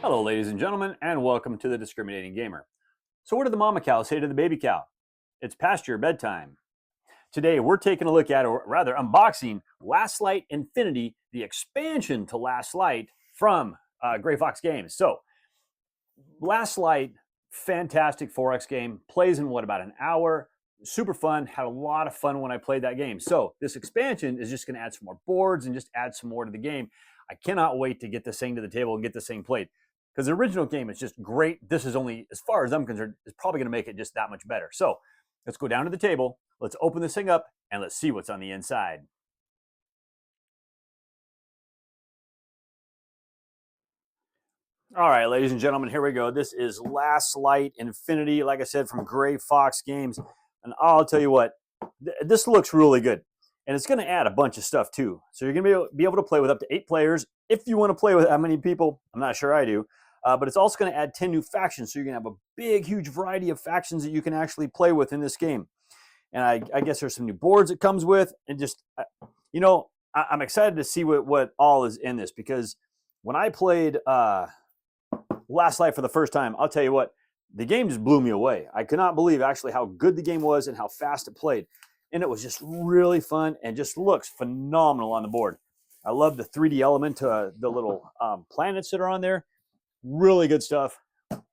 Hello, ladies and gentlemen, and welcome to the Discriminating Gamer. So what did the mama cow say to the baby cow? It's past your bedtime. Today, we're taking a look at, or rather unboxing, Last Light Infinity, the expansion to Last Light from Gray Fox Games. So, Last Light, fantastic 4X game, plays in about an hour, super fun, had a lot of fun when I played that game. So, this expansion is just going to add some more boards and just add some more to the game. I cannot wait to get this thing to the table and get this thing played. Because the original game is just great. This is only, as far as I'm concerned, is probably going to make it just that much better. So let's go down to the table, let's open this thing up, and let's see what's on the inside. All right, ladies and gentlemen, here we go. This is Last Light Infinity, like I said, from Gray Fox Games. And I'll tell you what, this looks really good. And it's going to add a bunch of stuff too. So you're going to be able to play with up to 8 players. If you want to play with that many people, I'm not sure I do. But it's also going to add 10 new factions. So you're going to have a big, huge variety of factions that you can actually play with in this game. And I guess there's some new boards it comes with. And just, you know, I'm excited to see what all is in this. Because when I played Last Light for the first time, I'll tell you what, the game just blew me away. I could not believe actually how good the game was and how fast it played. And it was just really fun and just looks phenomenal on the board. I love the 3D element to the little planets that are on there. Really good stuff.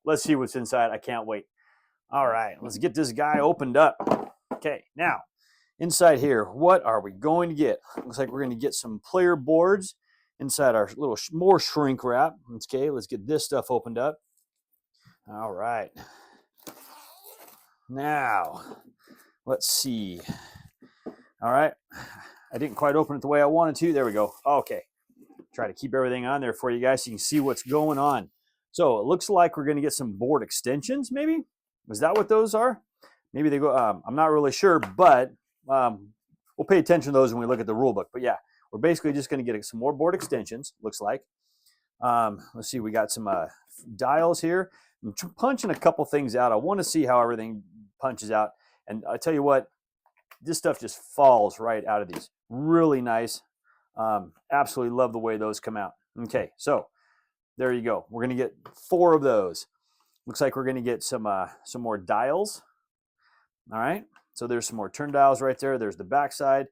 Let's see what's inside. I can't wait. All right, let's get this guy opened up. Okay, now, inside here, what are we going to get? Looks like we're going to get some player boards inside our little more shrink wrap. Okay, let's get this stuff opened up. All right. Now, let's see. All right. I didn't quite open it the way I wanted to. There we go. Okay. Try to keep everything on there for you guys so you can see what's going on. So it looks like we're going to get some board extensions, maybe? Is that what those are? Maybe they go, I'm not really sure, but we'll pay attention to those when we look at the rule book. But yeah, we're basically just going to get some more board extensions, looks like. Let's see, we got some dials here. I'm punching a couple things out. I want to see how everything punches out. And I tell you what, this stuff just falls right out of these. Really nice. Absolutely love the way those come out. Okay, so there you go. We're going to get 4 of those. Looks like we're going to get some more dials. All right, so there's some more turn dials right there. There's the back side.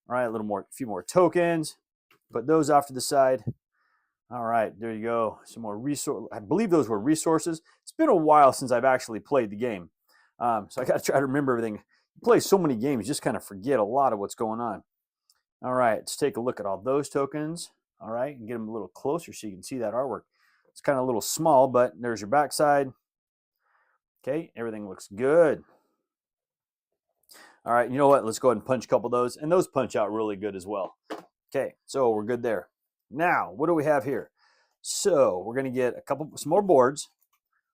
All right, a few more tokens. Put those off to the side. All right, there you go. Some more resource. I believe those were resources. It's been a while since I've actually played the game, so I got to try to remember everything. You play so many games, you just kind of forget a lot of what's going on. All right, let's take a look at all those tokens. All right, and get them a little closer so you can see that artwork. It's kind of a little small, but there's your backside. Okay, everything looks good. All right, you know what? Let's go ahead and punch a couple of those, and those punch out really good as well. Okay, so we're good there. Now, what do we have here? So we're going to get some more boards.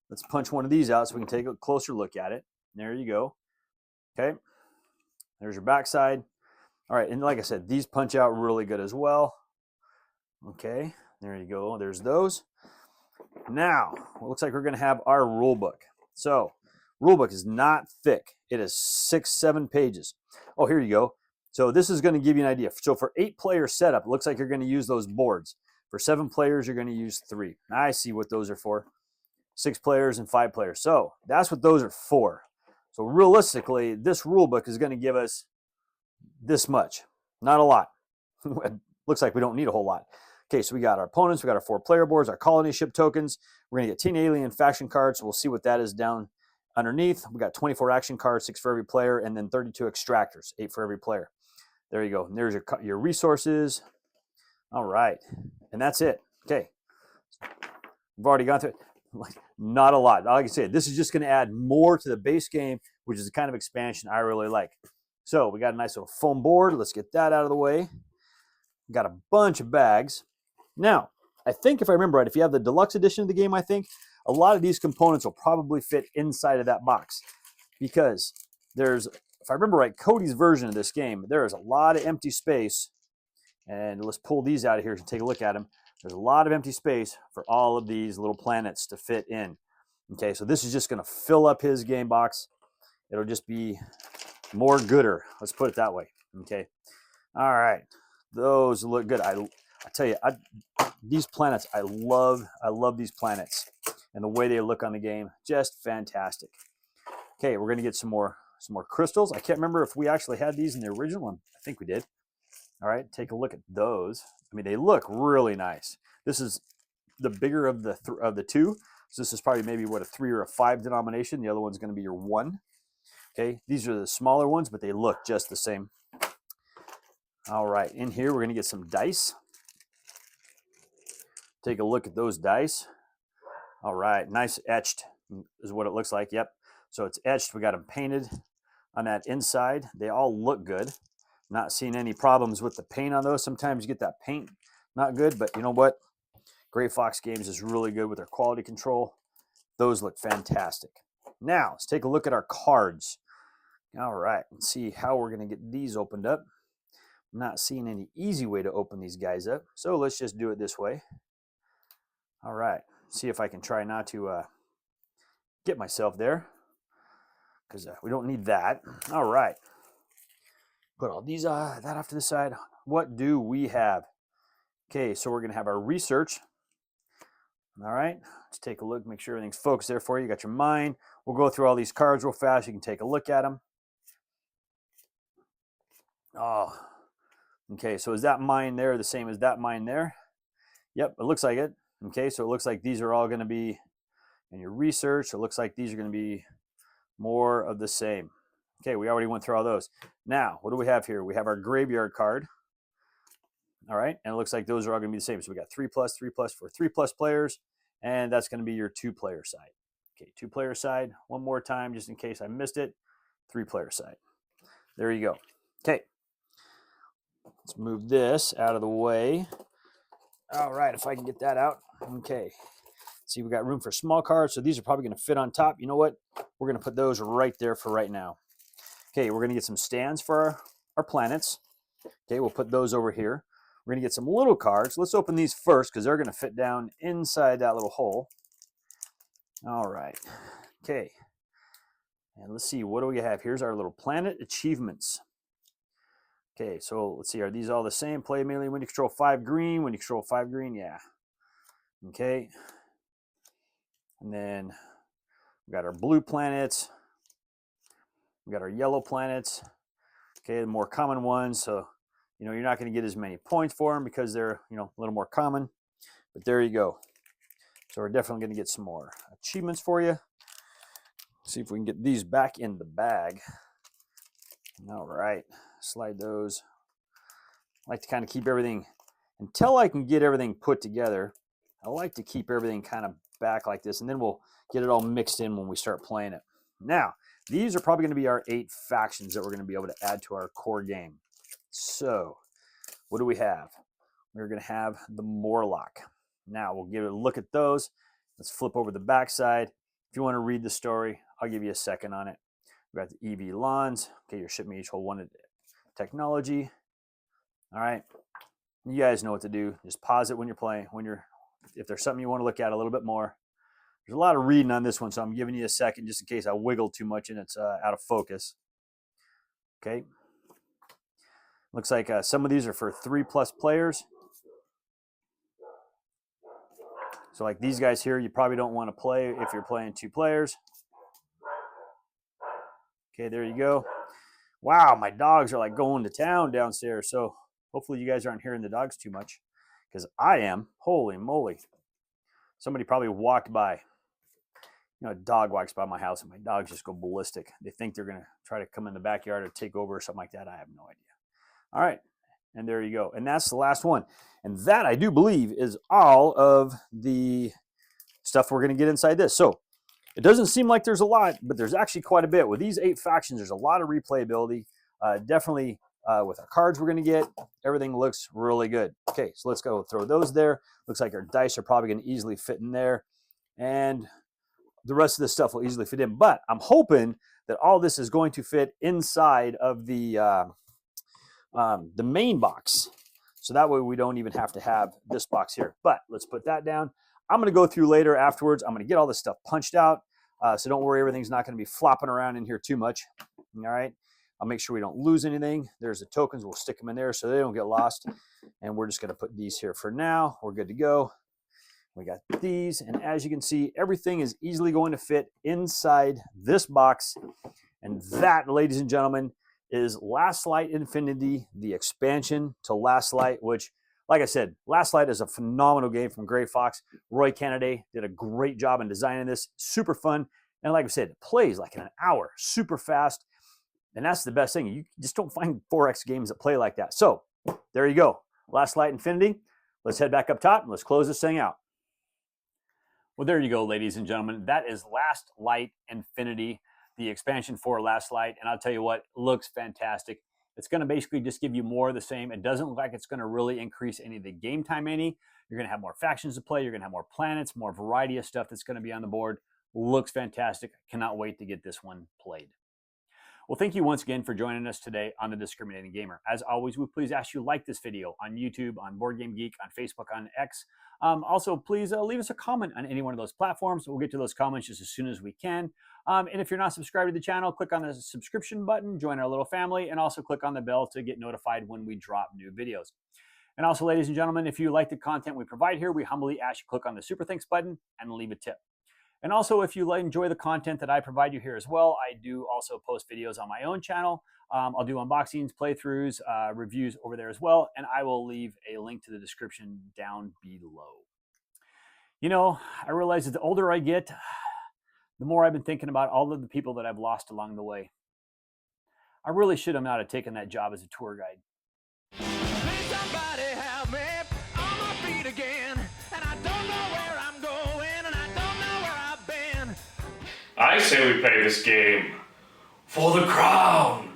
Let's punch one of these out so we can take a closer look at it. There you go. Okay, there's your backside. All right, and like I said, these punch out really good as well. Okay, there you go. There's those. Now, it looks like we're going to have our rule book. So, rule book is not thick. It is 6-7 pages. Oh, here you go. So this is going to give you an idea. So for 8-player setup, it looks like you're going to use those boards. For 7 players, you're going to use 3. I see what those are for. 6 players and 5 players. So that's what those are for. So realistically, this rule book is going to give us this much. Not a lot. Looks like we don't need a whole lot. Okay, so we got our opponents, we got our 4 player boards, our colony ship tokens. We're going to get 10 alien faction cards. So we'll see what that is down underneath. We got 24 action cards, 6 for every player, and then 32 extractors, 8 for every player. There you go. And there's your resources. All right, and that's it. Okay, we've already gone through it. Not a lot. Like I said, this is just going to add more to the base game, which is the kind of expansion I really like. So we got a nice little foam board. Let's get that out of the way. Got a bunch of bags. Now, I think if I remember right, if you have the deluxe edition of the game, I think a lot of these components will probably fit inside of that box because there's, if I remember right, Cody's version of this game, there is a lot of empty space. And let's pull these out of here and take a look at them. There's a lot of empty space for all of these little planets to fit in. Okay, so this is just going to fill up his game box. It'll just be more gooder. Let's put it that way. Okay. All right. Those look good. I tell you, these planets, I love these planets and the way they look on the game, just fantastic. Okay, we're gonna get some more crystals. I can't remember if we actually had these in the original one. I think we did. All right, take a look at those. I mean, they look really nice. This is the bigger of the two. So this is probably maybe what, a 3 or a 5 denomination. The other one's going to be your 1. Okay, these are the smaller ones, but they look just the same. All right, in here we're going to get some dice. Take a look at those dice. All right, nice etched is what it looks like. Yep. So it's etched. We got them painted on that inside. They all look good. Not seeing any problems with the paint on those. Sometimes you get that paint not good, but you know what? Gray Fox Games is really good with their quality control. Those look fantastic. Now, let's take a look at our cards. All right, let's see how we're going to get these opened up. I'm not seeing any easy way to open these guys up, so let's just do it this way. All right, see if I can try not to get myself there, because we don't need that. All right. Put all these that off to the side. What do we have? Okay, so we're going to have our research. All right, let's take a look, make sure everything's focused there for you. You got your mind. We'll go through all these cards real fast. You can take a look at them. Oh, okay, so is that mine there the same as that mine there? Yep, it looks like it. Okay, so it looks like these are all going to be in your research. It looks like these are going to be more of the same. Okay, we already went through all those. Now, what do we have here? We have our graveyard card. All right, and it looks like those are all going to be the same. So we got 3+, 3+ for 3+ players, and that's going to be your 2-player side. Okay, 2-player side. One more time, just in case I missed it. 3-player side. There you go. Okay, let's move this out of the way. All right, if I can get that out. Okay, see, we got room for small cards, so these are probably going to fit on top. You know what? We're going to put those right there for right now. Okay, we're going to get some stands for our planets. Okay, we'll put those over here. We're going to get some little cards. Let's open these first because they're going to fit down inside that little hole. All right. Okay. And let's see, what do we have? Here's our little planet achievements. Okay, so let's see, are these all the same? Play melee when you control 5 green. When you control 5 green, yeah. Okay. And then we got our blue planets. We got our yellow planets. Okay, the more common ones. So, you know, you're not going to get as many points for them because they're, you know, a little more common. But there you go. So we're definitely going to get some more achievements for you. See if we can get these back in the bag. All right, slide those. I like to kind of keep everything, until I can get everything put together, I like to keep everything kind of back like this, and then we'll get it all mixed in when we start playing it. Now, these are probably going to be our 8 factions that we're going to be able to add to our core game. So, what do we have? We're going to have the Morlock. Now, we'll give it a look at those. Let's flip over the back side. If you want to read the story, I'll give you a second on it. We've got the EV Lawns. Okay, your shipment each hold 1 technology. All right. You guys know what to do. Just pause it when you're playing. If there's something you want to look at a little bit more. There's a lot of reading on this one, so I'm giving you a second just in case I wiggle too much and it's out of focus. Okay. Looks like some of these are for 3+ players. So like these guys here, you probably don't want to play if you're playing 2 players. Okay, there you go. Wow, my dogs are like going to town downstairs. So hopefully you guys aren't hearing the dogs too much, because I am. Holy moly. Somebody probably walked by. You know, a dog walks by my house and my dogs just go ballistic. They think they're going to try to come in the backyard or take over or something like that. I have no idea. All right. And there you go. And that's the last one. And that, I do believe, is all of the stuff we're going to get inside this. So it doesn't seem like there's a lot, but there's actually quite a bit. With these 8 factions, there's a lot of replayability. Definitely with our cards we're going to get, everything looks really good. Okay, so let's go throw those there. Looks like our dice are probably going to easily fit in there. And the rest of this stuff will easily fit in. But I'm hoping that all this is going to fit inside of the main box. So that way we don't even have to have this box here. But let's put that down. I'm going to go through later afterwards. I'm going to get all this stuff punched out. So don't worry, everything's not going to be flopping around in here too much. All right. I'll make sure we don't lose anything. There's the tokens. We'll stick them in there so they don't get lost. And we're just going to put these here for now. We're good to go. We got these. And as you can see, everything is easily going to fit inside this box. And that, ladies and gentlemen, is Last Light Infinity, the expansion to Last Light, which, like I said, Last Light is a phenomenal game from Gray Fox. Roy Kennedy did a great job in designing this. Super fun. And like I said, it plays like in an hour, super fast. And that's the best thing. You just don't find 4X games that play like that. So there you go. Last Light Infinity. Let's head back up top and let's close this thing out. Well, there you go, ladies and gentlemen. That is Last Light Infinity, the expansion for Last Light. And I'll tell you what, it looks fantastic. It's going to basically just give you more of the same. It doesn't look like it's going to really increase any of the game time any. You're going to have more factions to play. You're going to have more planets, more variety of stuff that's going to be on the board. Looks fantastic. Cannot wait to get this one played. Well, thank you once again for joining us today on The Discriminating Gamer. As always, we please ask you to like this video on YouTube, on Board Game Geek, on Facebook, on X. Also, please leave us a comment on any one of those platforms. We'll get to those comments just as soon as we can. And if you're not subscribed to the channel, click on the subscription button, join our little family, and also click on the bell to get notified when we drop new videos. And also, ladies and gentlemen, if you like the content we provide here, we humbly ask you to click on the Super Thanks button and leave a tip. And also, if you enjoy the content that I provide you here as well, I do also post videos on my own channel. I'll do unboxings, playthroughs, reviews over there as well, and I will leave a link to the description down below. You know, I realize that the older I get, the more I've been thinking about all of the people that I've lost along the way. I really should have not have taken that job as a tour guide. Please somebody help me on my feet again, and I don't know where I'm going, and I don't know where I've been. I say we play this game for the crown.